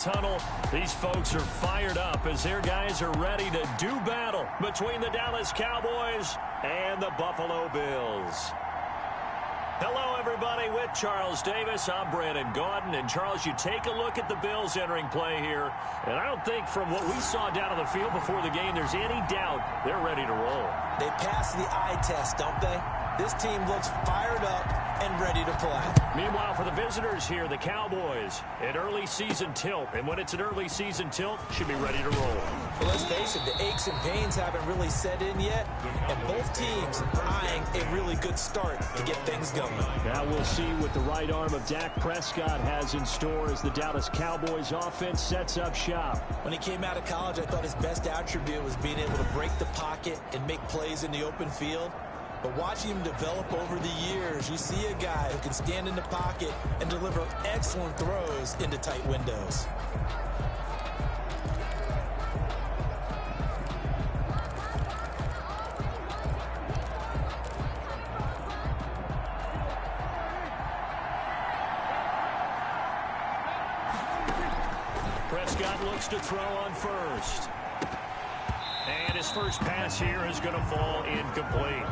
Tunnel. These folks are fired up as their guys are ready to do battle between the Dallas Cowboys and the Buffalo Bills. Hello, everybody. With Charles Davis, I'm Brandon Gaudin. And, Charles, you take a look at the Bills entering play here, and I don't think from what we saw down on the field before the game there's any doubt they're ready to roll. They pass the eye test, don't they? This team looks fired up and ready to play. Meanwhile, for the visitors here, the Cowboys, an early season tilt. And when it's an early season tilt, should be ready to roll. Well, let's face it, the aches and pains haven't really set in yet. And both teams eyeing a really good start to get things going. Now we'll see what the right arm of Dak Prescott has in store as the Dallas Cowboys offense sets up shop. When he came out of college, I thought his best attribute was being able to break the pocket and make plays in the open field. But watching him develop over the years, you see a guy who can stand in the pocket and deliver excellent throws into tight windows. Prescott looks to throw on first. And his first pass here is going to fall incomplete.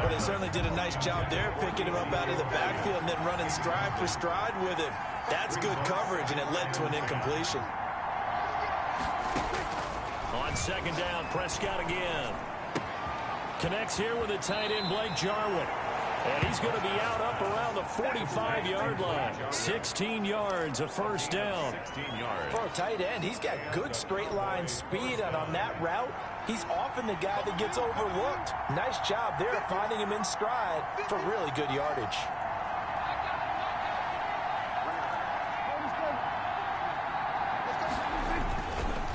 But they certainly did a nice job there, picking him up out of the backfield and then running stride for stride with him. That's good coverage, and it led to an incompletion. On second down, Prescott again. Connects here with the tight end, Blake Jarwin. And he's going to be out up around the 45-yard line. 16 yards, a first down. For a tight end, he's got good straight line speed, and on that route, he's often the guy that gets overlooked. Nice job there finding him in stride for really good yardage.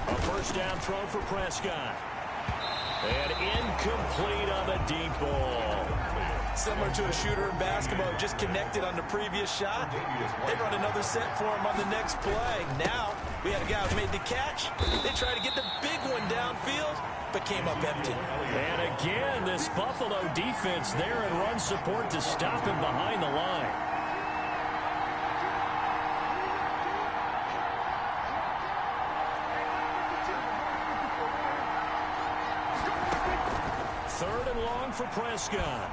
A first down throw for Prescott. And incomplete on the deep ball. Similar to a shooter in basketball, just connected on the previous shot. They run another set for him on the next play. Now, we had a guy who made the catch. They tried to get the big one downfield, but came up empty. And again, this Buffalo defense there in run support to stop him behind the line. Third and long for Prescott.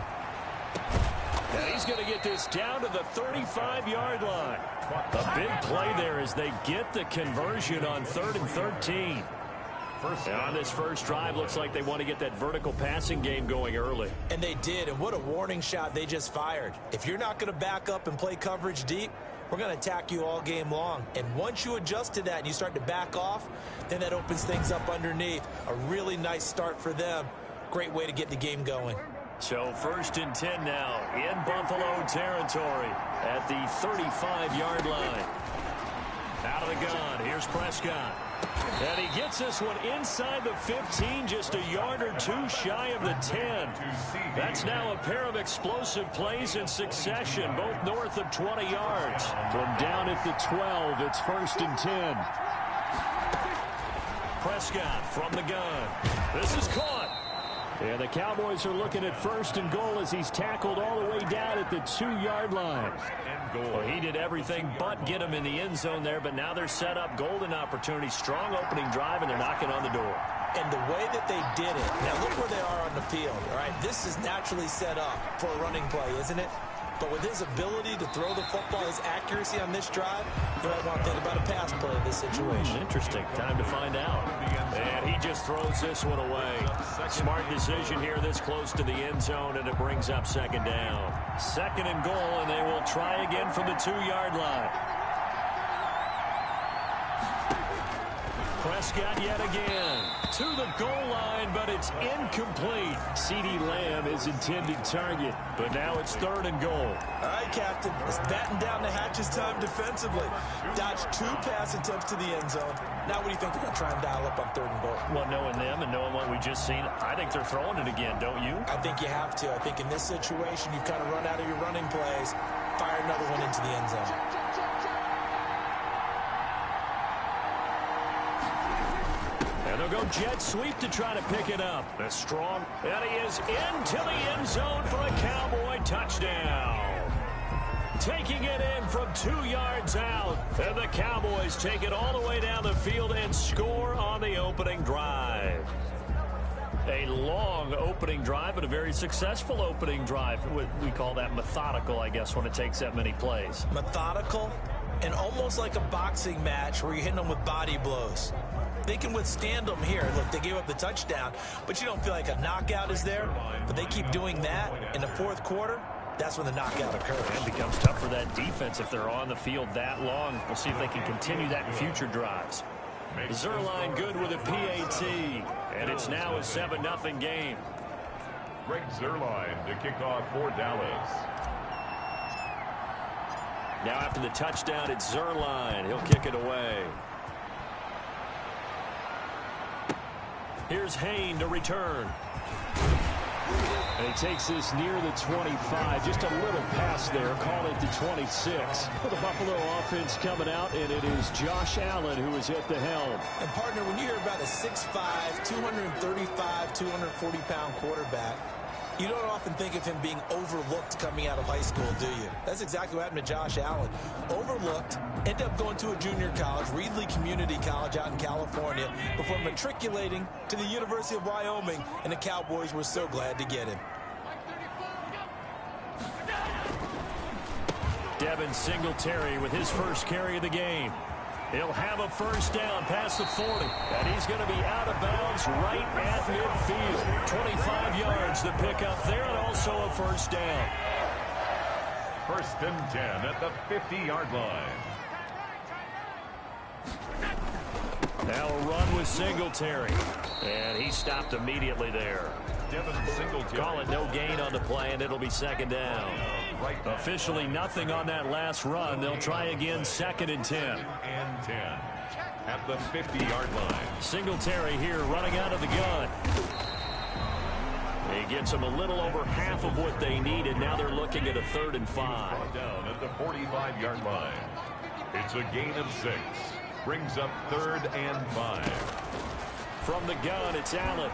And he's going to get this down to the 35-yard line. A big play there as they get the conversion on 3rd and 13. And on this first drive, looks like they want to get that vertical passing game going early. And they did, and what a warning shot they just fired. If you're not going to back up and play coverage deep, we're going to attack you all game long. And once you adjust to that and you start to back off, then that opens things up underneath. A really nice start for them. Great way to get the game going. So 1st and 10 now in Buffalo territory at the 35-yard line. Out of the gun, here's Prescott. And he gets this one inside the 15, just a yard or two shy of the 10. That's now a pair of explosive plays in succession, both north of 20 yards. From down at the 12, it's 1st and 10. Prescott from the gun. This is caught. And the Cowboys are looking at 1st and goal as he's tackled all the way down at the 2-yard line. Well, he did everything but get him in the end zone there, but now they're set up. Golden opportunity, strong opening drive, and they're knocking on the door. And the way that they did it, now look where they are on the field, all right? This is naturally set up for a running play, isn't it? But with his ability to throw the football, his accuracy on this drive, you might want to think about a pass play in this situation. Interesting. Time to find out. And he just throws this one away. Smart decision here this close to the end zone, and it brings up 2nd down. 2nd and goal, and they will try again from the 2-yard line. Prescott yet again to the goal line, but it's incomplete. CeeDee Lamb is intended target, but now it's 3rd and goal. All right, Captain, it's batten down the hatches time defensively. Dodged 2 pass attempts to the end zone. Now what do you think they're going to try and dial up on 3rd and goal? Well, knowing them and knowing what we just seen, I think they're throwing it again, don't you? I think you have to. I think in this situation, you kind of run out of your running plays, fire another one into the end zone. And they'll go jet sweep to try to pick it up. That's strong. And he is into the end zone for a Cowboy touchdown. taking it in from 2 yards out. And the Cowboys take it all the way down the field and score on the opening drive. A long opening drive, but a very successful opening drive. We call that methodical, I guess, when it takes that many plays. Methodical and almost like a boxing match where you're hitting them with body blows. They can withstand them here. Look, they gave up the touchdown, but you don't feel like a knockout is there. But they keep doing that in the fourth quarter. That's when the knockout occurs. And it becomes tough for that defense if they're on the field that long. We'll see if they can continue that in future drives. Zerline good with a PAT, and it's now a 7-0 game. Greg Zerline to kick off for Dallas. Now after the touchdown, it's Zerline. He'll kick it away. Here's Hain to return. And he takes this near the 25. Just a little pass there. Call it the 26. Well, the Buffalo offense coming out, and it is Josh Allen who is at the helm. And, partner, when you hear about a 6'5", 235, 240-pound quarterback, you don't often think of him being overlooked coming out of high school, do you? That's exactly what happened to Josh Allen. Overlooked, ended up going to a junior college, Reedley Community College out in California, before matriculating to the University of Wyoming, and the Cowboys were so glad to get him. Devin Singletary with his first carry of the game. He'll have a first down past the 40. And he's going to be out of bounds right at midfield. 25 yards to pick up there, and also a first down. First and 10 at the 50-yard line. Now a run with Singletary. And he stopped immediately there. Devin Singletary. Call it no gain on the play, and it'll be second down. Officially nothing on that last run. They'll try again, second and 10. And 10 at the 50-yard line. Singletary here running out of the gun. He gets them a little over half of what they needed. Now they're looking at a 3rd and 5. Down at the 45-yard line. It's a gain of 6. Brings up 3rd and 5. From the gun, it's Allen.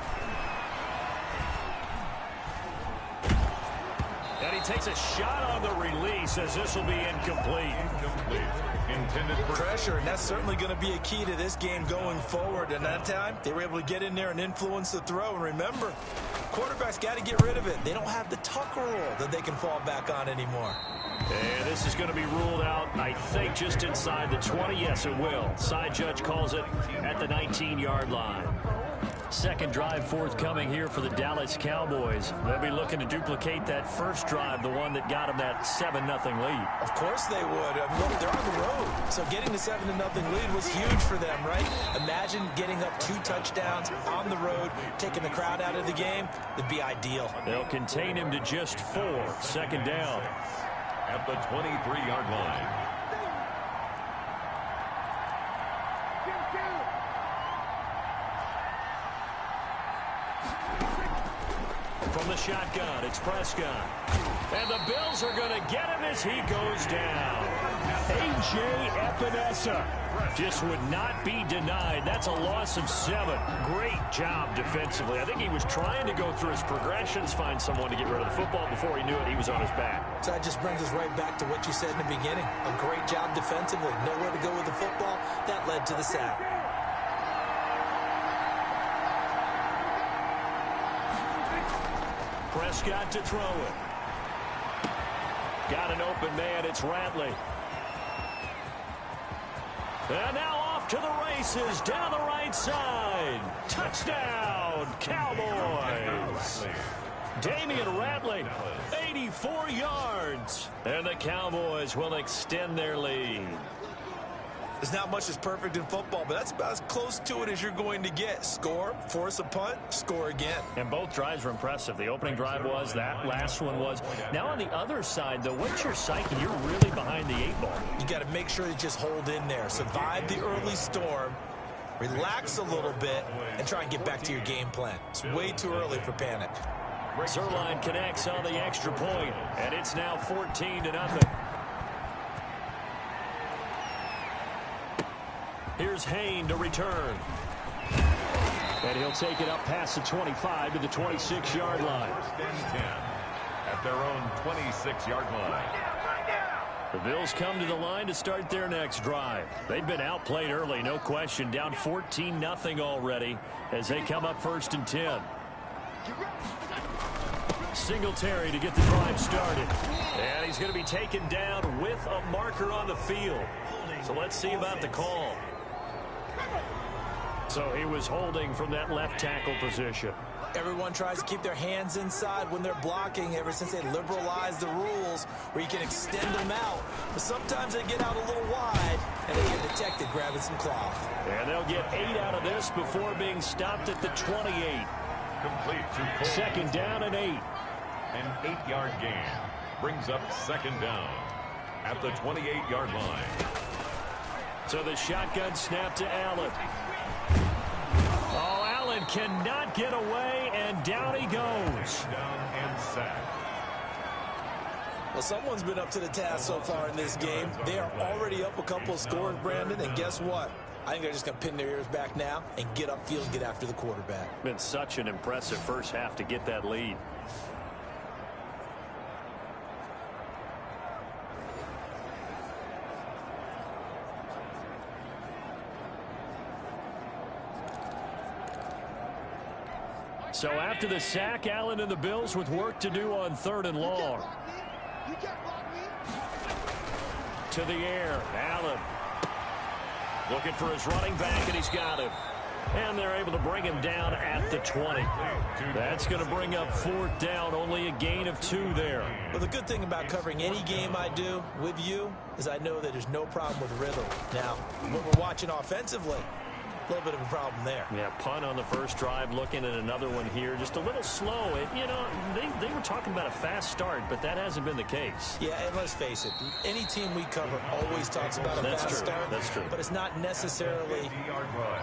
And he takes a shot on the release as this will be incomplete. Intended for pressure, and that's certainly going to be a key to this game going forward. And that time, they were able to get in there and influence the throw. And remember, quarterbacks got to get rid of it. They don't have the tucker roll that they can fall back on anymore. And this is going to be ruled out, I think, just inside the 20. Yes, it will. Side judge calls it at the 19-yard line. Second drive forthcoming here for the Dallas Cowboys. They'll be looking to duplicate that first drive, the one that got them that 7-0 lead. Of course they would. Look, they're on the road. So getting the 7-0 lead was huge for them, right? Imagine getting up 2 touchdowns on the road, taking the crowd out of the game. It'd be ideal. They'll contain him to just 4. Second down. At the 23-yard line. From the shotgun, it's Prescott. And the Bills are going to get him as he goes down. A.J. Epinesa just would not be denied. That's a loss of 7. Great job defensively. I think he was trying to go through his progressions, find someone to get rid of the football. Before he knew it, he was on his back. So that just brings us right back to what you said in the beginning. A great job defensively. Nowhere to go with the football. That led to the sack. Prescott to throw it. Got an open man. It's Ratley. And now off to the races down the right side. Touchdown, Cowboys. Damian Ratley, 84 yards. And the Cowboys will extend their lead. There's not much that's perfect in football, but that's about as close to it as you're going to get. Score, force a punt, score again. And both drives were impressive. The opening drive was, that last one was. Now on the other side, though, what's your psyche? You're really behind the 8 ball. You got to make sure you just hold in there. Survive the early storm, relax a little bit, and try and get back to your game plan. It's way too early for panic. Zerline connects on the extra point, and it's now 14-0. Here's Hain to return. And he'll take it up past the 25 to the 26-yard line. First and 10 at their own 26-yard line. The Bills come to the line to start their next drive. They've been outplayed early, no question. Down 14-0 already as they come up 1st and 10. Singletary to get the drive started. And he's going to be taken down with a marker on the field. So let's see about the call. So he was holding from that left tackle position. Everyone tries to keep their hands inside when they're blocking ever since they liberalized the rules where you can extend them out. But sometimes they get out a little wide and they get detected grabbing some cloth. And they'll get 8 out of this before being stopped at the 28. Complete to Cole. 2nd down and 8. An 8-yard gain brings up 2nd down at the 28-yard line. So the shotgun snap to Allen. Oh, Allen cannot get away, and down he goes. Down and sack. Well, someone's been up to the task so far in this game. They are already up a couple of scores, Brandon, and guess what? I think they're just going to pin their ears back now and get upfield and get after the quarterback. Been such an impressive first half to get that lead. So after the sack, Allen and the Bills with work to do on 3rd and long. To the air, Allen. Looking for his running back, and he's got him. And they're able to bring him down at the 20. That's going to bring up 4th down, only a gain of 2 there. Well, the good thing about covering any game I do with you is I know that there's no problem with rhythm. Now, when we're watching offensively, a little bit of a problem there. Yeah, punt on the first drive, looking at another one here. Just a little slow. You know, they were talking about a fast start, but that hasn't been the case. Yeah, and let's face it, any team we cover always talks about a fast start. That's true. But it's not necessarily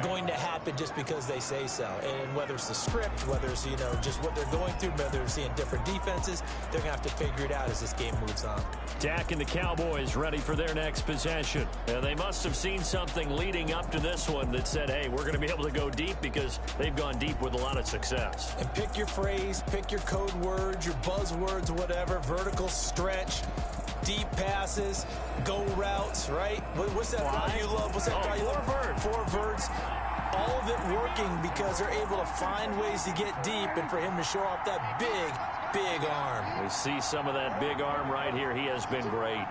going to happen just because they say so. And whether it's the script, whether it's, you know, just what they're going through, whether they're seeing different defenses, they're going to have to figure it out as this game moves on. Dak and the Cowboys ready for their next possession. And they must have seen something leading up to this one that said, hey, we're going to be able to go deep, because they've gone deep with a lot of success. And pick your phrase, pick your code words, your buzzwords, whatever, vertical stretch, deep passes, go routes, right? What's that route you love? What's that route you love? 4 verts. All of it working because they're able to find ways to get deep, and for him to show off that big arm. We see some of that big arm right here. He has been great.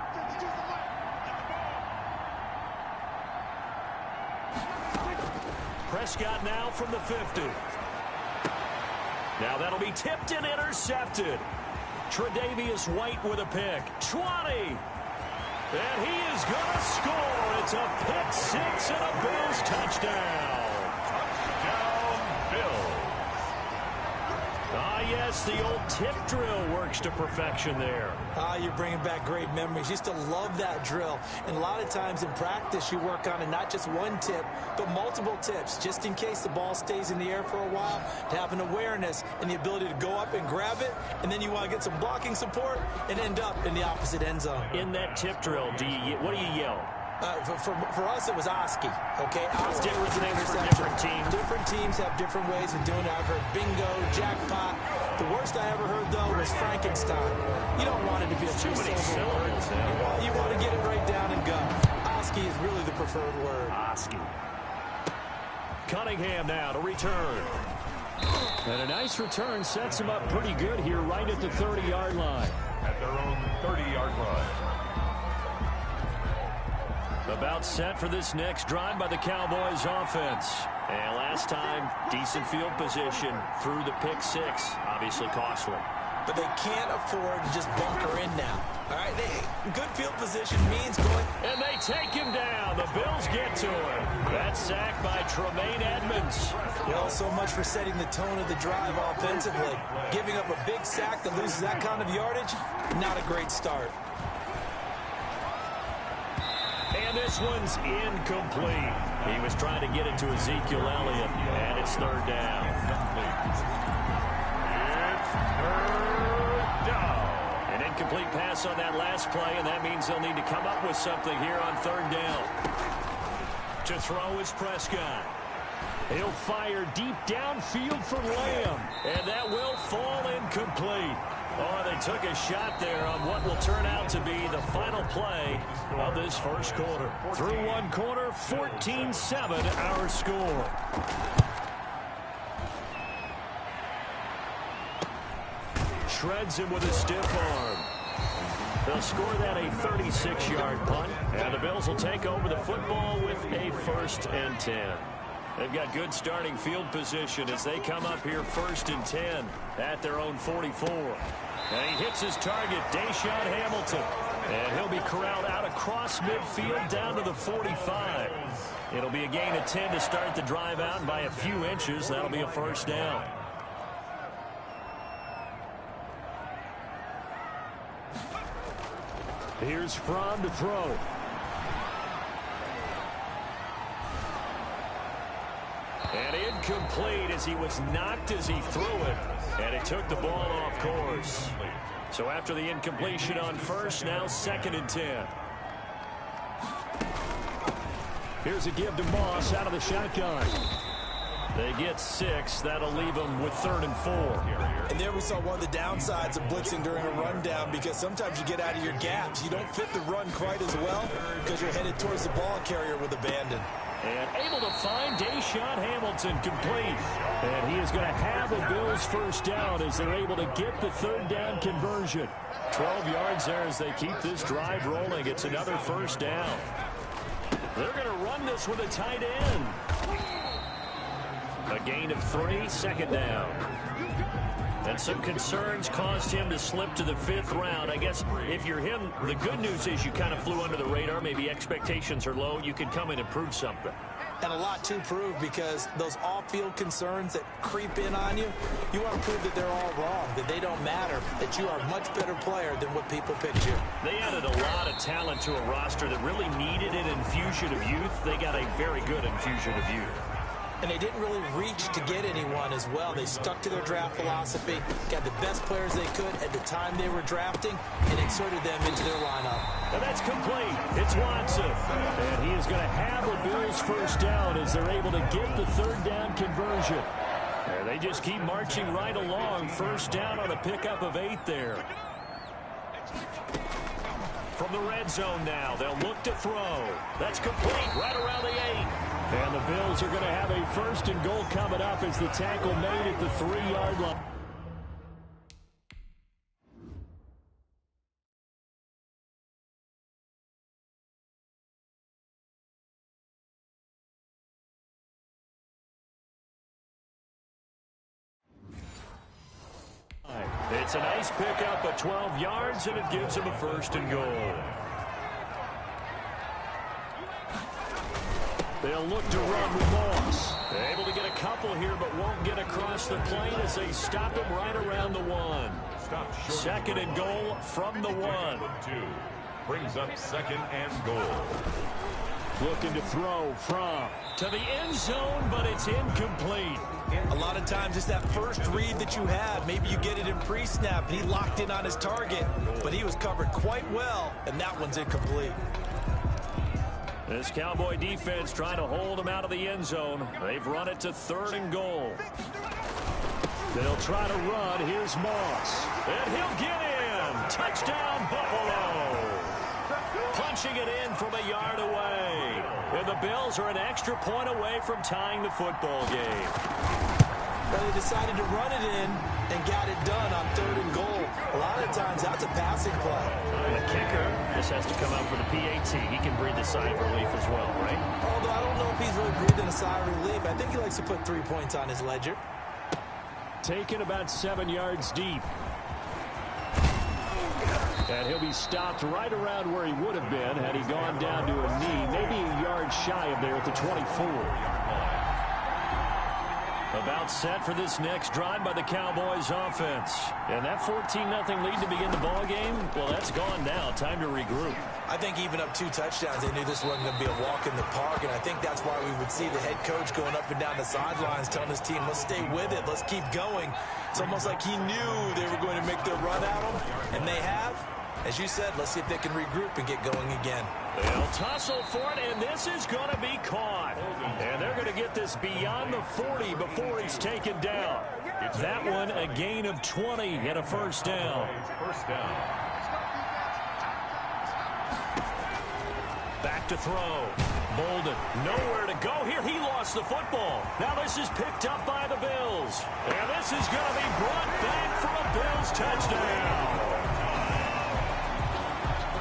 Prescott now from the 50. Now that'll be tipped and intercepted. Tre'Davious White with a pick. 20. And he is going to score. It's a pick 6 and a Bills touchdown. Touchdown, Bills. Ah, yes, the old tip drill works to perfection there. You're bringing back great memories. Used to love that drill. And a lot of times in practice, you work on it, not just one tip, but multiple tips, just in case the ball stays in the air for a while, to have an awareness and the ability to go up and grab it, and then you want to get some blocking support and end up in the opposite end zone. In that tip drill, what do you yell? For us, it was Oski, okay? Oski was an interception. Different teams. Different teams have different ways of doing it. I've heard bingo, jackpot. The worst I ever heard, though, was Frankenstein. You don't want it to be a Too many syllables. You want to get it right down and go. Oski is really the preferred word. Oski. Cunningham now to return. And a nice return sets him up pretty good here right at the 30-yard line. At their own 30-yard line. About set for this next drive by the Cowboys offense. And last time, decent field position through the pick 6. Obviously costly. But they can't afford to just bunker in now. All right, good field position means going. And they take him down. The Bills get to him. That sack by Tremaine Edmonds. Well, so much for setting the tone of the drive offensively. Giving up a big sack that loses that kind of yardage, not a great start. And this one's incomplete. He was trying to get it to Ezekiel Elliott, and it's 3rd down. It's 3rd down. An incomplete pass on that last play, and that means they'll need to come up with something here on 3rd down. To throw is Prescott. He'll fire deep downfield for Lamb, and that will fall incomplete. Oh, they took a shot there on what will turn out to be the final play of this first quarter. Through one quarter, 14-7 our score. Shreds him with a stiff arm. They'll score that a 36-yard punt, and the Bills will take over the football with a 1st and 10. They've got good starting field position as they come up here 1st and 10 at their own 44. And he hits his target, Deshaun Hamilton. And he'll be corralled out across midfield down to the 45. It'll be a gain of 10 to start the drive out, and by a few inches, that'll be a 1st down. Here's Fromm to throw. And incomplete as he was knocked as he threw it. And it took the ball off course. So after the incompletion on 1st, now 2nd and 10. Here's a give to Moss out of the shotgun. They get 6. That'll leave them with 3rd and 4. And there we saw one of the downsides of blitzing during a rundown, because sometimes you get out of your gaps. You don't fit the run quite as well because you're headed towards the ball carrier with abandon. And able to find Deshaun Hamilton complete. And he is going to have a Bills 1st down as they're able to get the 3rd down conversion. 12 yards there as they keep this drive rolling. It's another 1st down. They're going to run this with a tight end. A gain of 3, 2nd down. And some concerns caused him to slip to the 5th round. I guess if you're him, the good news is you kind of flew under the radar. Maybe expectations are low. You can come in and prove something. And a lot to prove, because those off-field concerns that creep in on you, you want to prove that they're all wrong, that they don't matter, that you are a much better player than what people picture. They added a lot of talent to a roster that really needed an infusion of youth. They got a very good infusion of youth. And they didn't really reach to get anyone as well. They stuck to their draft philosophy, got the best players they could at the time they were drafting, and inserted them into their lineup. And that's complete. It's Watson. And he is going to have a Bills 1st down as they're able to get the 3rd down conversion. And they just keep marching right along. 1st down on a pickup of 8 there. From the red zone now, they'll look to throw. That's complete right around the 8. And the Bills are going to have a 1st and goal coming up as the tackle made at the 3-yard line. It's a nice pickup of 12 yards, and it gives them a 1st and goal. They'll look to run with Moss. They're able to get a couple here, but won't get across the plane as they stop him right around the 1. 2nd and goal from the 1. Brings up 2nd and goal. Looking to throw from to the end zone, but it's incomplete. A lot of times it's that first read that you have. Maybe you get it in pre-snap, and he locked in on his target, but he was covered quite well, and that one's incomplete. This Cowboy defense trying to hold him out of the end zone. They've run it to 3rd and goal. They'll try to run. Here's Moss. And he'll get in. Touchdown, Buffalo. Punching it in from a yard away. And the Bills are an extra point away from tying the football game. But they decided to run it in and got it done on 3rd and goal. A lot of times that's a passing play. The kicker just has to come out for the PAT. He can breathe a sigh of relief as well, right? Although I don't know if he's really breathing a sigh of relief. I think he likes to put 3 points on his ledger. Taken about 7 yards deep. And he'll be stopped right around where he would have been had he gone down to a knee, maybe a yard shy of there at the 24. About set for this next drive by the Cowboys offense. And that 14-0 lead to begin the ball game, well, that's gone now. Time to regroup. I think even up 2 touchdowns, they knew this wasn't going to be a walk in the park, and I think that's why we would see the head coach going up and down the sidelines telling his team, let's stay with it, let's keep going. It's almost like he knew they were going to make their run at him, and they have. As you said, let's see if they can regroup and get going again. They'll tussle for it, and this is going to be caught. And they're going to get this beyond the 40 before he's taken down. That one a gain of 20 and a first down. First down. Back to throw. Bolden, nowhere to go here. He lost the football. Now this is picked up by the Bills. And this is going to be brought back for a Bills touchdown.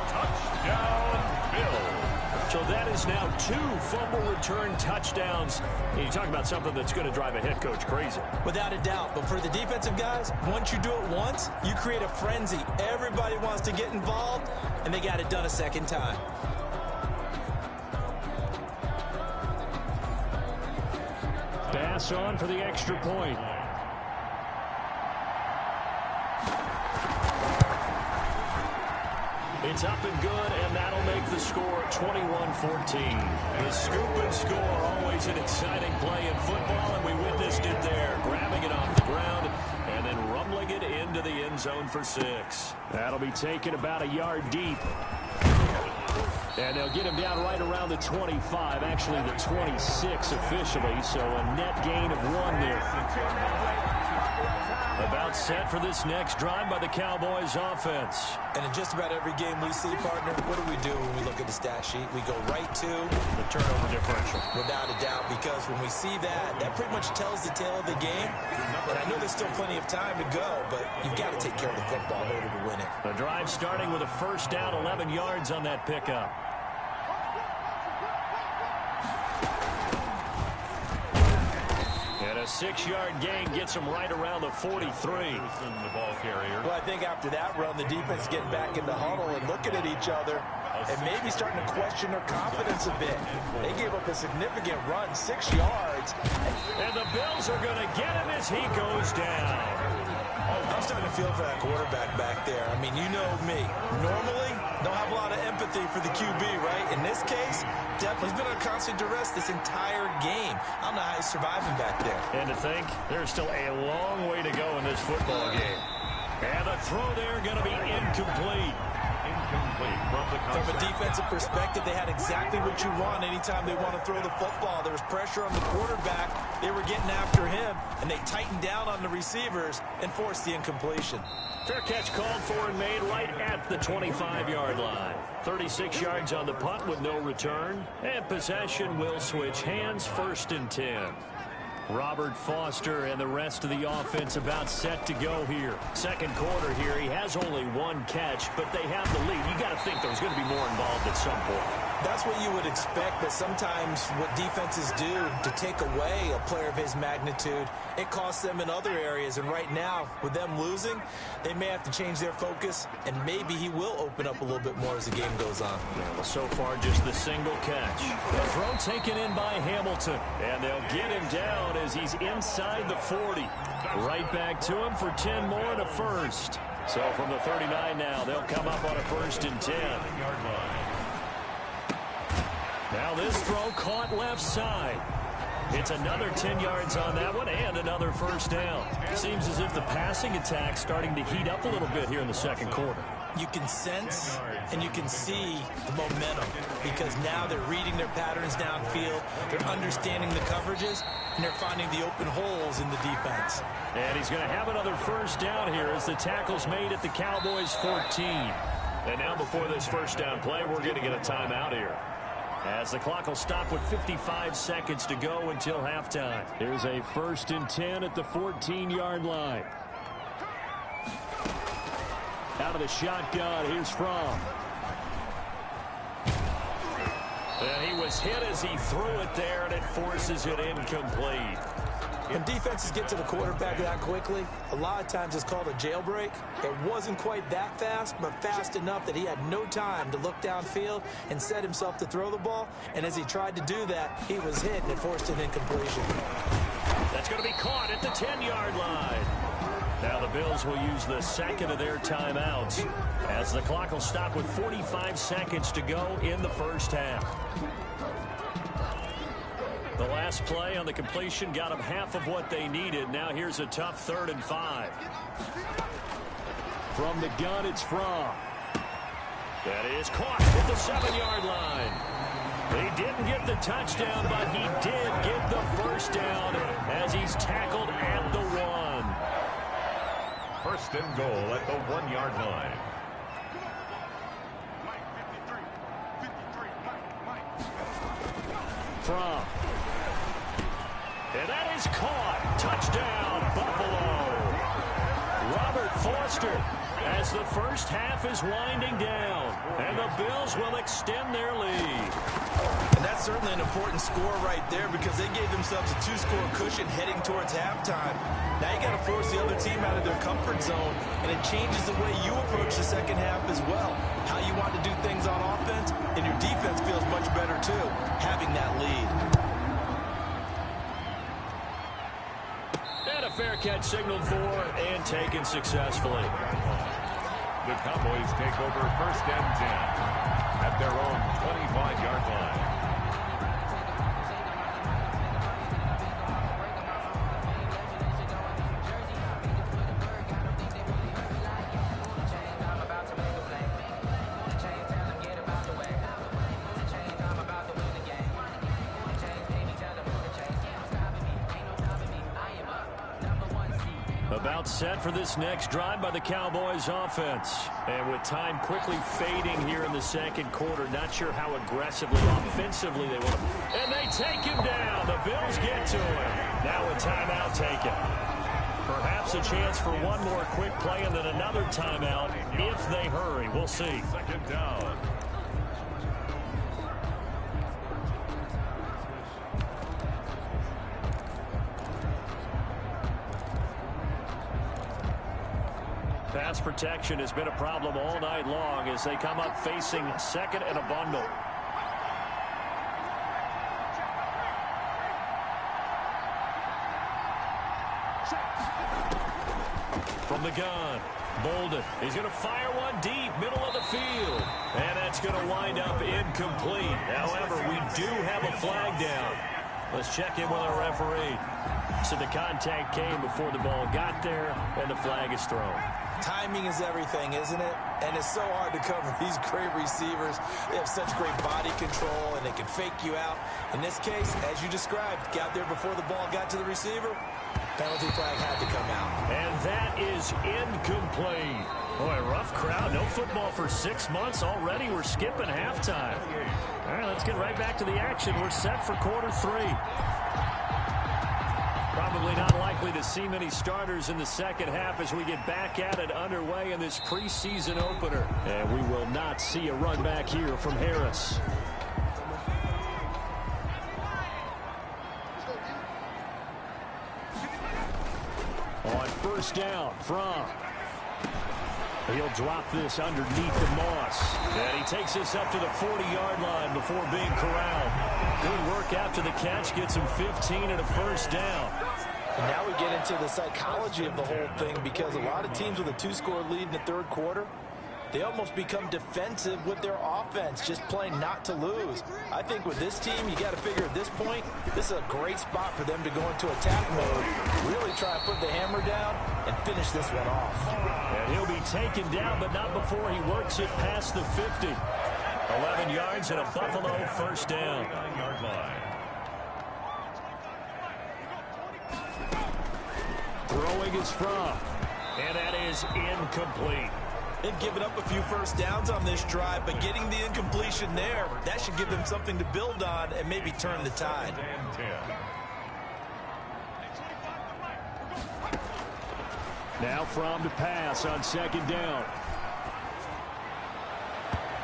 Touchdown, Bills. So that is now 2 fumble return touchdowns. And you talk about something that's going to drive a head coach crazy. Without a doubt. But for the defensive guys, once you do it once, you create a frenzy. Everybody wants to get involved, and they got it done a second time. Pass on for the extra point. It's up and good, and that'll make the score 21-14. The scoop and score, always an exciting play in football, and we witnessed it there. Grabbing it off the ground and then rumbling it into the end zone for 6. That'll be taken about a yard deep. And they'll get him down right around the 25, actually the 26 officially, so a net gain of 1 there. About set for this next drive by the Cowboys offense. And in just about every game we see, partner, what do when we look at the stat sheet? We go right to the turnover differential. Without a doubt, because when we see that, that pretty much tells the tale of the game. And I know there's still plenty of time to go, but you've got to take care of the football in order to win it. The drive starting with a first down, 11 yards on that pickup. And a 6-yard gain gets him right around the 43. The ball carrier. Well, I think after that run, the defense is getting back in the huddle and looking at each other and maybe starting to question their confidence a bit. They gave up a significant run, 6 yards. And the Bills are going to get him as he goes down. I'm starting to feel for that quarterback back there. I mean, you know me. Normally, don't have a lot of empathy for the QB, right? In this case, definitely been on constant duress this entire game. I don't know how he's surviving back there. And to think, there's still a long way to go in this football game. And the throw there going to be incomplete. From a defensive perspective, they had exactly what you want anytime they want to throw the football. There was pressure on the quarterback. They were getting after him, and they tightened down on the receivers and forced the incompletion. Fair catch called for and made right at the 25-yard line. 36 yards on the punt with no return. And possession will switch hands, 1st and 10. Robert Foster and the rest of the offense about set to go here. Second quarter here. He has only 1 catch, but they have the lead. You got to think there's going to be more involved at some point. That's what you would expect, but sometimes what defenses do to take away a player of his magnitude, it costs them in other areas. And right now, with them losing, they may have to change their focus, and maybe he will open up a little bit more as the game goes on. Yeah, well, so far, just the single catch. The throw taken in by Hamilton, and they'll get him down as he's inside the 40. Right back to him for 10 more and a first. So from the 39 now, they'll come up on a 1st and 10. Now this throw caught left side. It's another 10 yards on that one and another first down. Seems as if the passing attack's starting to heat up a little bit here in the second quarter. You can sense and you can see the momentum because now they're reading their patterns downfield. They're understanding the coverages, and they're finding the open holes in the defense. And he's going to have another first down here as the tackle's made at the Cowboys 14. And now before this first down play, we're going to get a timeout here, as the clock will stop with 55 seconds to go until halftime. Here's a 1st and 10 at the 14-yard line. Out of the shotgun, here's Fromm. And he was hit as he threw it there, and it forces it incomplete. When defenses get to the quarterback that quickly, a lot of times it's called a jailbreak. It wasn't quite that fast, but fast enough that he had no time to look downfield and set himself to throw the ball. And as he tried to do that, he was hit, and it forced an incompletion. That's going to be caught at the 10-yard line. Now the Bills will use the second of their timeouts, as the clock will stop with 45 seconds to go in the first half. The last play on the completion got them half of what they needed. Now here's a tough 3rd and 5. From the gun, it's Fromm. That is caught at the 7-yard line. He didn't get the touchdown, but he did get the first down as he's tackled at the 1. First and goal at the 1-yard line. From. And that is caught. Touchdown, Buffalo. Robert Foster as the first half is winding down. And the Bills will extend their lead. And that's certainly an important score right there because they gave themselves a 2-score cushion heading towards halftime. Now you got to force the other team out of their comfort zone, and it changes the way you approach the second half as well. How you want to do things on offense, and your defense feels much better too, having that lead. And a fair catch signaled for and taken successfully. The Cowboys take over first and 10 at their own 25-yard line. About set for this next drive by the Cowboys offense. And with time quickly fading here in the second quarter, not sure how aggressively, offensively they will. And they take him down. The Bills get to him. Now a timeout taken. Perhaps a chance for one more quick play and then another timeout if they hurry. We'll see. Second down. Pass protection has been a problem all night long as they come up facing second and a bundle. From the gun, Bolden. He's going to fire one deep, middle of the field. And that's going to wind up incomplete. However, we do have a flag down. Let's check in with our referee. So the contact came before the ball got there, and the flag is thrown. Timing is everything, isn't it? And it's so hard to cover these great receivers. They have such great body control, and they can fake you out. In this case, as you described, got there before the ball got to the receiver. Penalty flag had to come out. And that is incomplete. Boy, rough crowd. No football for 6 months already. We're skipping halftime. All right, let's get right back to the action. We're set for quarter 3. Probably not likely to see many starters in the second half as we get back at it underway in this preseason opener. And we will not see a run back here from Harris. On first down, from. He'll drop this underneath the Moss. And he takes this up to the 40-yard line before being corralled. Good work after the catch. Gets him 15 and a first down. And now we get into the psychology of the whole thing because a lot of teams with a 2-score lead in the third quarter, they almost become defensive with their offense, just playing not to lose. I think with this team, you got to figure at this point, this is a great spot for them to go into attack mode, really try to put the hammer down and finish this one off. And he'll be taken down, but not before he works it past the 50. 11 yards and a Buffalo first down. 9-yard line. Throwing is from, and that is incomplete. They've given up a few first downs on this drive, but getting the incompletion there, that should give them something to build on and maybe turn the tide. Now from to pass on second down.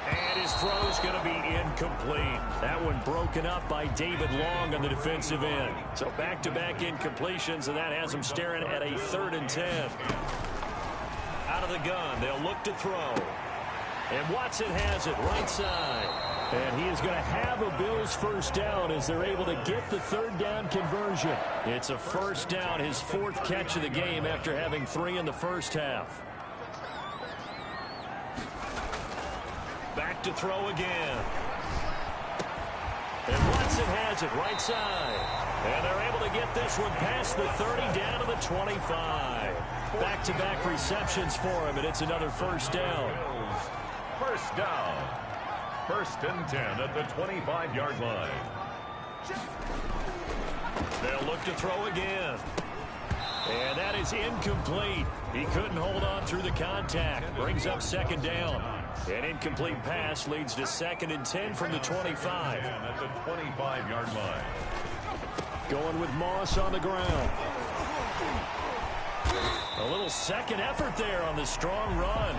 And his throw is going to be incomplete. That one broken up by David Long on the defensive end. So back-to-back incompletions, and that has him staring at a 3rd and 10. Out of the gun, they'll look to throw. And Watson has it right side. And he is going to have a Bills first down as they're able to get the 3rd down conversion. It's a first down, his 4th catch of the game after having 3 in the first half. Back to throw again. And Watson has it right side. And they're able to get this one past the 30 down to the 25. Back-to-back receptions for him, and it's another first down. First down. 1st and 10 at the 25-yard line. They'll look to throw again. And that is incomplete. He couldn't hold on through the contact. Brings up second down. An incomplete pass leads to 2nd and 10 from the 25. At the 25-yard line. Going with Moss on the ground. A little second effort there on the strong run.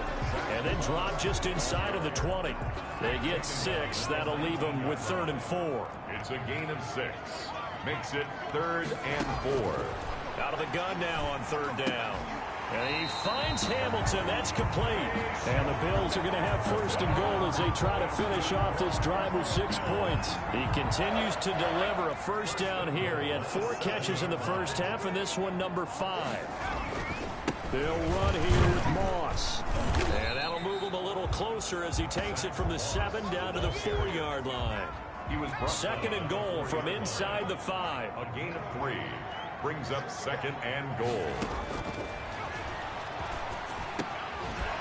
And then drop just inside of the 20. They get 6. That'll leave them with 3rd and 4. It's a gain of 6. Makes it 3rd and 4. Out of the gun now on 3rd down. And he finds Hamilton. That's complete. And the Bills are going to have 1st and goal as they try to finish off this drive with 6 points. He continues to deliver a 1st down here. He had 4 catches in the first half, and this one number 5. They'll run here with Moss. And that'll move him a little closer as he takes it from the 7 down to the 4-yard line. He was 2nd and goal from inside the 5. A gain of 3. Brings up 2nd and goal.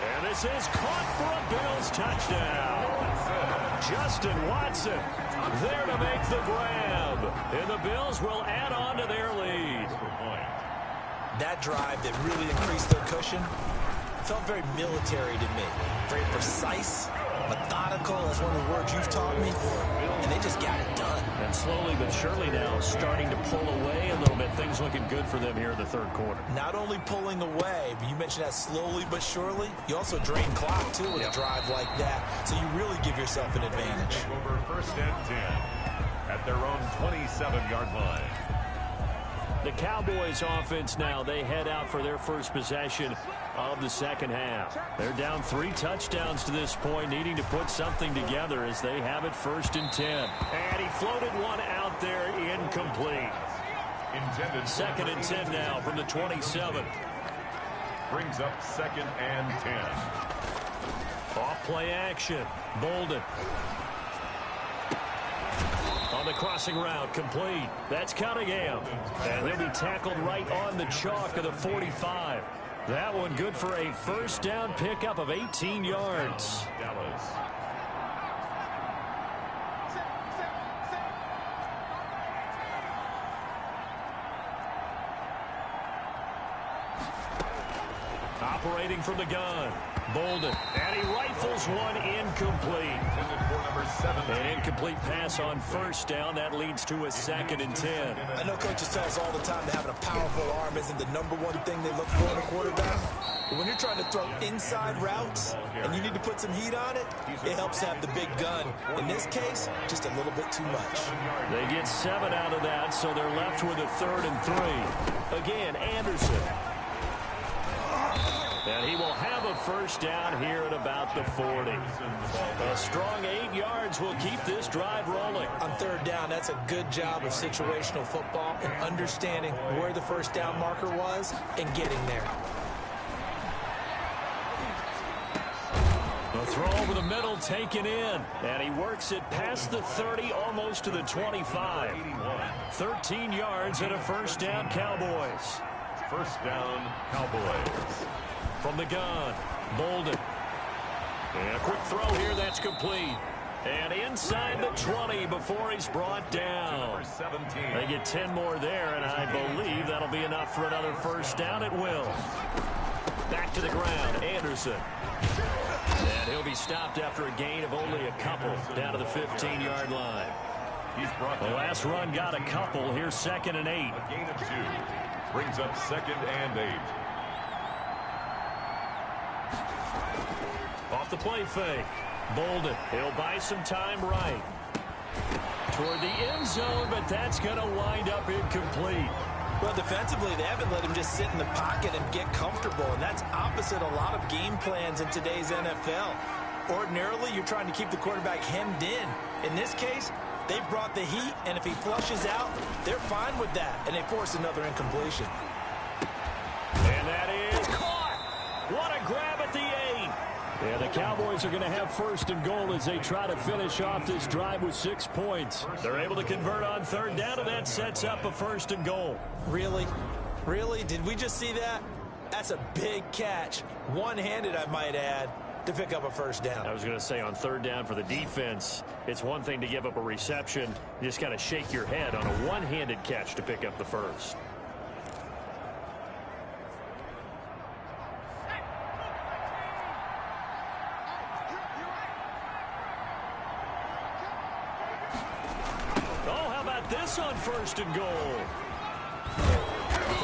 And this is caught for a Bills touchdown. Justin Watson there to make the grab. And the Bills will add on to their lead. That drive that really increased their cushion felt very military to me. Very precise, methodical. That's one of the words you've taught me. And they just got it done. And slowly but surely now starting to pull away a little bit. Things looking good for them here in the 3rd quarter. Not only pulling away, but you mentioned that slowly but surely. You also drain clock, too, with a drive like that. So you really give yourself an advantage. Over 1st and 10 at their own 27-yard line. The Cowboys offense now, they head out for their first possession of the 2nd half. They're down 3 touchdowns to this point, needing to put something together as they have it 1st and 10. And he floated one out there, incomplete. 2nd and 10 now from the 27. Brings up 2nd and 10. Off play action. Bolden. On the crossing route, complete. That's Cunningham. And they'll be tackled right on the chalk of the 45. That one good for a 1st down pickup of 18 yards. Dallas. Operating from the gun. Bolden. And he rifles one incomplete. An incomplete pass on 1st down. That leads to a 2nd and 10. I know coaches tell us all the time that having a powerful arm isn't the #1 thing they look for in a quarterback. But when you're trying to throw inside routes and you need to put some heat on it, it helps to have the big gun. In this case, just a little bit too much. They get 7 out of that, so they're left with a 3rd and 3. Again, Anderson. And he will have a 1st down here at about the 40. A strong 8 yards will keep this drive rolling. On 3rd down, that's a good job of situational football and understanding where the 1st down marker was and getting there. The throw over the middle taken in. And he works it past the 30, almost to the 25. 13 yards and a 1st down, Cowboys. 1st down, Cowboys. From the gun, Bolden. And a quick throw here, that's complete. And inside the 20 before he's brought down. They get 10 more there, and I believe that'll be enough for another 1st down. It will. Back to the ground, Anderson. And he'll be stopped after a gain of only a couple down to the 15-yard line. The last run got a couple. Here's 2nd and 8. A gain of 2. Brings up 2nd and 8. Off the play fake. Bolden. He'll buy some time right. Toward the end zone, but that's going to wind up incomplete. Well, defensively, they haven't let him just sit in the pocket and get comfortable, and that's opposite a lot of game plans in today's NFL. Ordinarily, you're trying to keep the quarterback hemmed in. In this case, they've brought the heat, and if he flushes out, they're fine with that, and they force another incompletion. And that is caught. What a grab at the 8. Yeah, the Cowboys are going to have 1st and goal as they try to finish off this drive with 6 points. They're able to convert on 3rd down, and that sets up a 1st and goal. Really? Really? Did we just see that? That's a big catch. One-handed, I might add, to pick up a 1st down. I was going to say on 3rd down for the defense, it's one thing to give up a reception. You just got to shake your head on a one-handed catch to pick up the 1st. first and goal.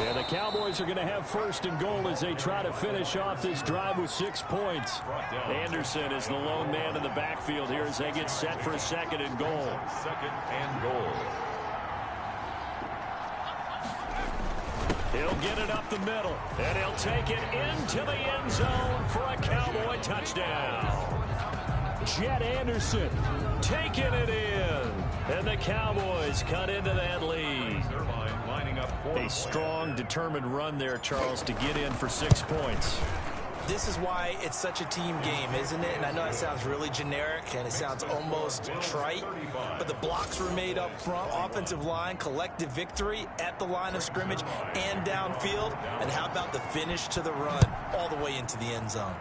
And the Cowboys are going to have first and goal as they try to finish off this drive with 6 points. Anderson is the lone man in the backfield here as they get set for a second and goal. Second and goal. He'll get it up the middle, and he'll take it into the end zone for a Cowboy touchdown. Jet Anderson taking it in, and the Cowboys cut into that lead. A strong, determined run there, Charles, to get in for 6 points. This is why it's such a team game, isn't it? And I know it sounds really generic and it sounds almost trite, but the blocks were made up front, offensive line, collective victory at the line of scrimmage and downfield. And how about the finish to the run all the way into the end zone?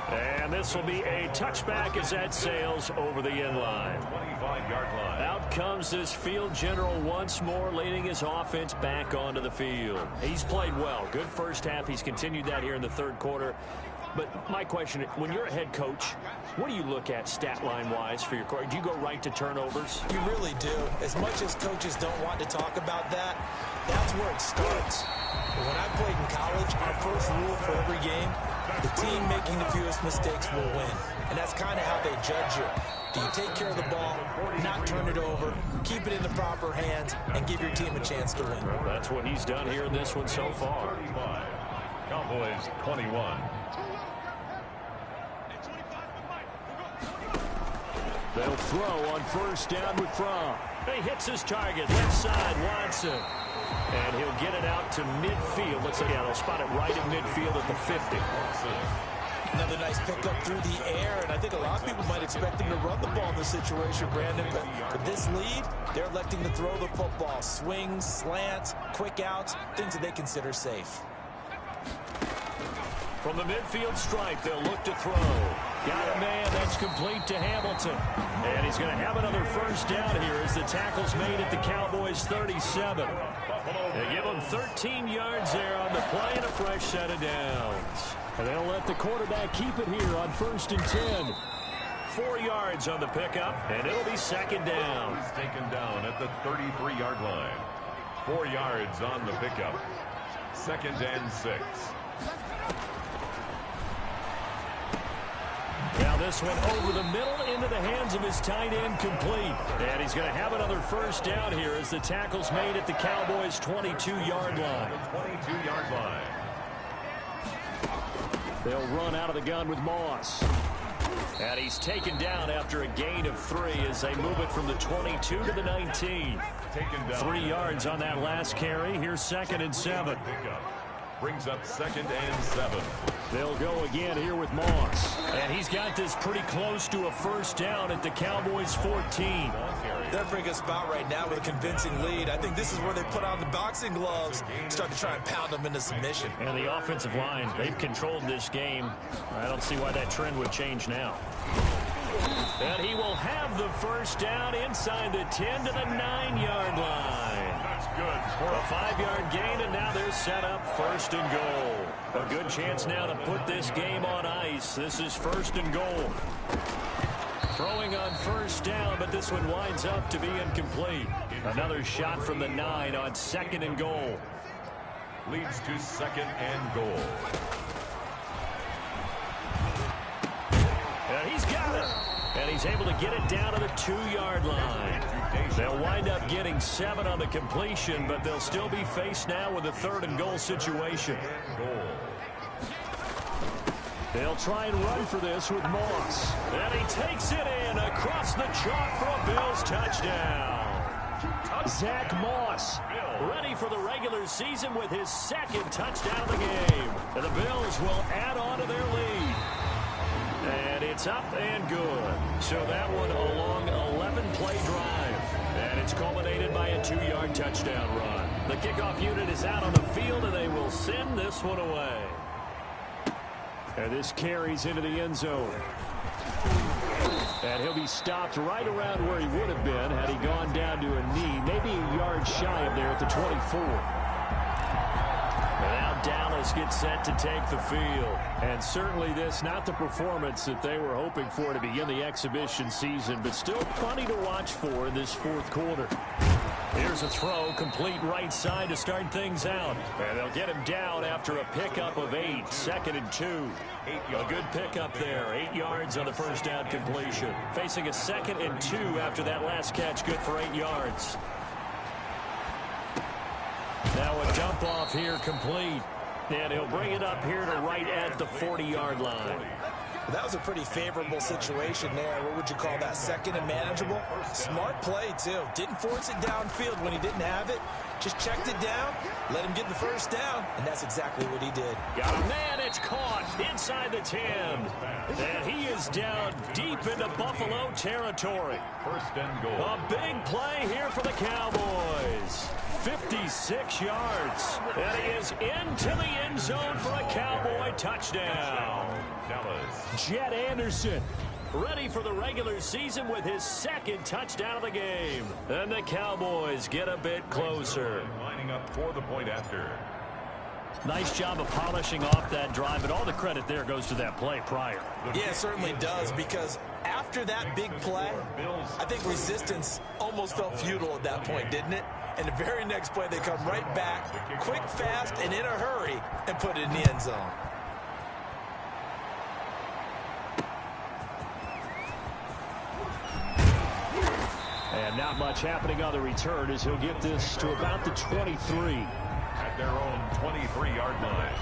And this will be a touchback as that sails over the end line. 25-yard line. Out comes this field general once more, leading his offense back onto the field. He's played well. Good first half. He's continued that here in the third quarter. But my question, when you're a head coach, what do you look at stat line-wise for your quarterback? Do you go right to turnovers? You really do. As much as coaches don't want to talk about that, that's where it starts. When I played in college, our first rule for every game, the team making the fewest mistakes will win. And that's kind of how they judge you. Do you take care of the ball, not turn it over, keep it in the proper hands, and give your team a chance to win? Well, that's what he's done here in this one so far. Cowboys 21. They'll throw on first down with Fromm. He hits his target, left side, Watson. And he'll get it out to midfield. Let's see, they'll spot it right at midfield at the 50. Another nice pickup through the air, and I think a lot of people might expect him to run the ball in this situation, Brandon. But with this lead, they're electing to throw the football. Swings, slants, quick outs, things that they consider safe. From the midfield stripe, they'll look to throw. Got a man that's complete to Hamilton. And he's going to have another first down here as the tackle's made at the Cowboys' 37. They give him 13 yards there on the play and a fresh set of downs. And they'll let the quarterback keep it here on first and 10. 4 yards on the pickup, and it'll be second down. He's taken down at the 33-yard line. 4 yards on the pickup. Second and 6. Now this one over the middle into the hands of his tight end, complete. And he's going to have another first down here as the tackle's made at the Cowboys' 22-yard line. 22-yard line. They'll run out of the gun with Moss. And he's taken down after a gain of 3 as they move it from the 22 to the 19. 3 yards on that last carry. Here's second and 7. Brings up second and 7. They'll go again here with Moss. And he's got this pretty close to a first down at the Cowboys' 14. They're bringing us about right now with a convincing lead. I think this is where they put on the boxing gloves, start to try and pound them into submission. And the offensive line, they've controlled this game. I don't see why that trend would change now. And he will have the first down inside the 10 to the 9-yard line. That's good. For a 5-yard gain, and now they're set up first and goal. A good chance now to put this game on ice. This is first and goal. Throwing on first down, but this one winds up to be incomplete. Another shot from the 9 on second and goal. Leads to second and goal. And he's got it. And he's able to get it down to the 2-yard line. They'll wind up getting 7 on the completion, but they'll still be faced now with a third and goal situation. They'll try and run for this with Moss. And he takes it in across the chalk for a Bills touchdown. Zach Moss ready for the regular season with his second touchdown of the game. And the Bills will add on to their lead. And it's up and good. So that one a long 11-play drive. And it's culminated by a 2-yard touchdown run. The kickoff unit is out on the field, and they will send this one away. And this carries into the end zone. And he'll be stopped right around where he would have been had he gone down to a knee. Maybe a yard shy of there at the 24. Now Dallas gets set to take the field. And certainly this, not the performance that they were hoping for to begin the exhibition season, but still plenty to watch for in this fourth quarter. Here's a throw, complete right side to start things out. And they'll get him down after a pickup of 8, 2nd and 2. A good pickup there, 8 yards on the first down completion. Facing a 2nd and 2 after that last catch, good for 8 yards. Now a dump off here complete. And he'll bring it up here to right at the 40-yard line. That was a pretty favorable situation there. What would you call that? 2nd and manageable? Smart play, too. Didn't force it downfield when he didn't have it. Just checked it down, let him get the first down, and that's exactly what he did. Got a man, it's caught inside the 10. And he is down deep into Buffalo territory. First and goal. A big play here for the Cowboys. 56 yards. And he is into the end zone for a Cowboy touchdown. Dallas. Jet Anderson ready for the regular season with his 2nd touchdown of the game. And the Cowboys get a bit closer. Lining up for the point after. Nice job of polishing off that drive, but all the credit there goes to that play prior. Yeah, it certainly does, because after that big play, I think resistance almost felt futile at that point, didn't it? And the very next play, they come right back, quick, fast, and in a hurry, and put it in the end zone. And not much happening on the return as he'll get this to about the 23. At their own 23-yard line.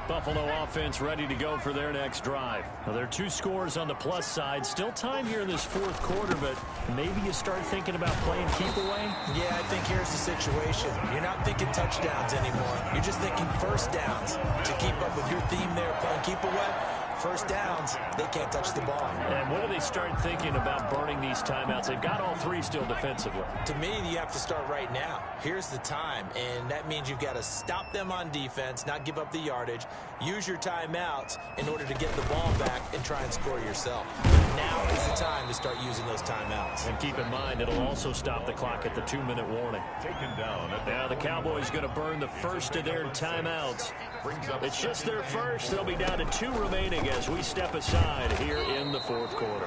Buffalo offense ready to go for their next drive. Now, there are 2 scores on the plus side. Still time here in this fourth quarter, but maybe you start thinking about playing keep away? Yeah, I think here's the situation. You're not thinking touchdowns anymore. You're just thinking first downs. To keep up with your theme there, playing keep away, first downs, they can't touch the ball. And when do they start thinking about burning these timeouts? They've got all 3 still defensively. To me, you have to start right now. Here's the time, and that means you've got to stop them on defense, not give up the yardage, use your timeouts in order to get the ball back and try and score yourself. Now is the time to start using those timeouts. And keep in mind, it'll also stop the clock at the 2-minute warning. Taken down. Now the Cowboys going to burn the first of their timeouts. It's just their first. They'll be down to 2 remaining as we step aside here in the fourth quarter.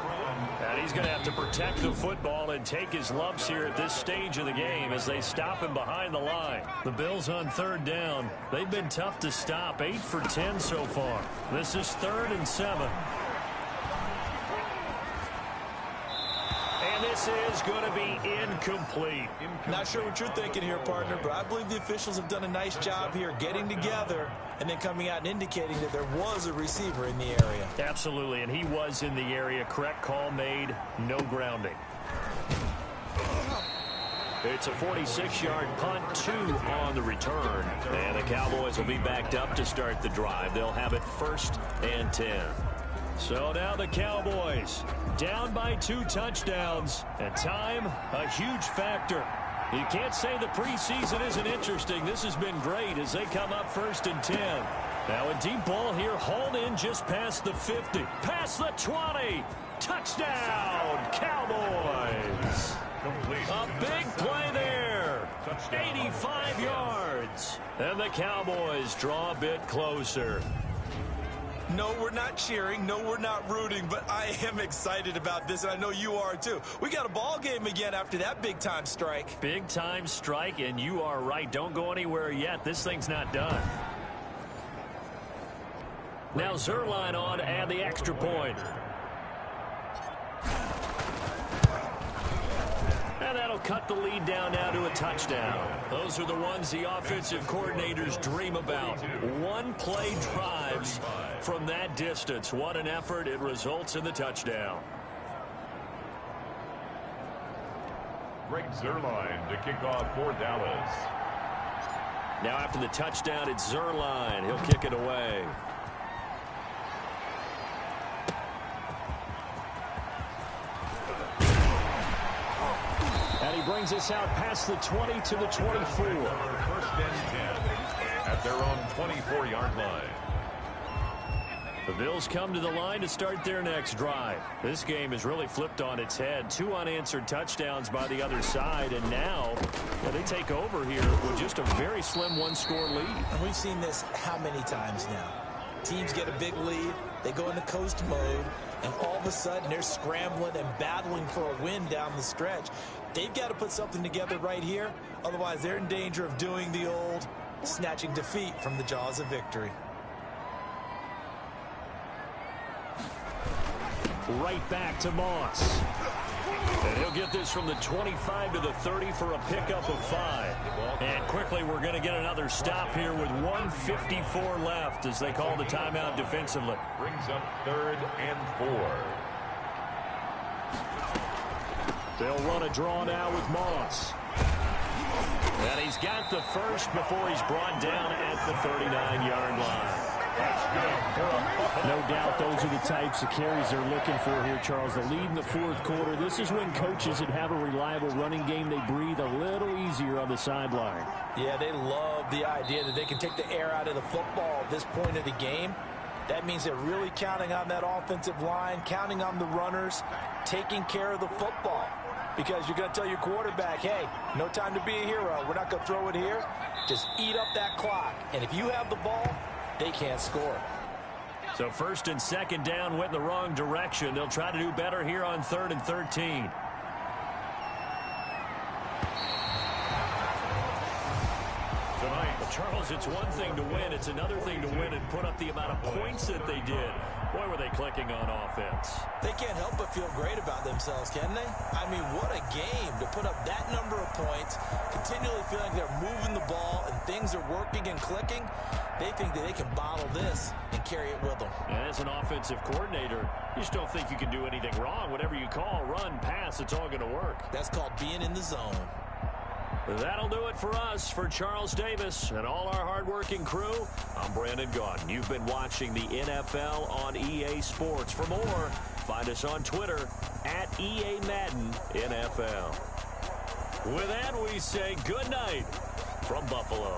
And he's going to have to protect the football and take his lumps here at this stage of the game as they stop him behind the line. The Bills on 3rd down. They've been tough to stop. 8 for 10 so far. This is 3rd and 7. And this is going to be incomplete. Not sure what you're thinking here, partner, but I believe the officials have done a nice job here getting together and then coming out and indicating that there was a receiver in the area. Absolutely, and he was in the area. Correct call made, no grounding. It's a 46-yard punt, 2 on the return. And the Cowboys will be backed up to start the drive. They'll have it 1st and 10. So now the Cowboys down by 2 touchdowns. And time, a huge factor. You can't say the preseason isn't interesting. This has been great as they come up 1st and 10. Now a deep ball here, hauled in just past the 50. Past the 20. Touchdown, Cowboys. Complete. A big play there. 85 yards. And the Cowboys draw a bit closer. No, we're not cheering. No, we're not rooting, but I am excited about this, and I know you are too. We got a ball game again after that big-time strike. Big-time strike, and you are right. Don't go anywhere yet. This thing's not done. Now Zerline on to add the extra point. And that'll cut the lead down now to a touchdown. Those are the ones the offensive coordinators dream about. One-play drives from that distance. What an effort. It results in the touchdown. Greg Zuerlein to kick off for Dallas. Now after the touchdown, it's Zuerlein. He'll kick it away. And he brings us out past the 20 to the 24. 1st and 10 at their own 24-yard line. The Bills come to the line to start their next drive. This game is really flipped on its head. 2 unanswered touchdowns by the other side, and now they take over here with just a very slim one-score lead. And we've seen this how many times now? Teams get a big lead, they go into coast mode, and all of a sudden they're scrambling and battling for a win down the stretch. They've got to put something together right here, otherwise they're in danger of doing the old snatching defeat from the jaws of victory. Right back to Moss. And he'll get this from the 25 to the 30 for a pickup of 5. And quickly we're going to get another stop here with 1:54 left as they call the timeout defensively. Brings up 3rd and 4. They'll run a draw now with Moss. And he's got the first before he's brought down at the 39-yard line. No doubt those are the types of carries they're looking for here, Charles. The lead in the 4th quarter. This is when coaches that have a reliable running game, they breathe a little easier on the sideline. Yeah, they love the idea that they can take the air out of the football at this point of the game. That means they're really counting on that offensive line, counting on the runners, taking care of the football. Because you're going to tell your quarterback, hey, no time to be a hero. We're not going to throw it here. Just eat up that clock. And if you have the ball, they can't score. So 1st and 2nd down went in the wrong direction. They'll try to do better here on 3rd and 13. Well, Charles, it's one thing to win. It's another thing to win and put up the amount of points that they did. Boy, were they clicking on offense. They can't help but feel great about themselves, can they? I mean, what a game to put up that number of points, continually feeling they're moving the ball and things are working and clicking. They think that they can bottle this and carry it with them. And as an offensive coordinator, you just don't think you can do anything wrong. Whatever you call, run, pass, it's all going to work. That's called being in the zone. That'll do it for us. For Charles Davis and all our hardworking crew, I'm Brandon Gaudin. You've been watching the NFL on EA Sports. For more, find us on Twitter at EA Madden NFL. With that, we say good night from Buffalo.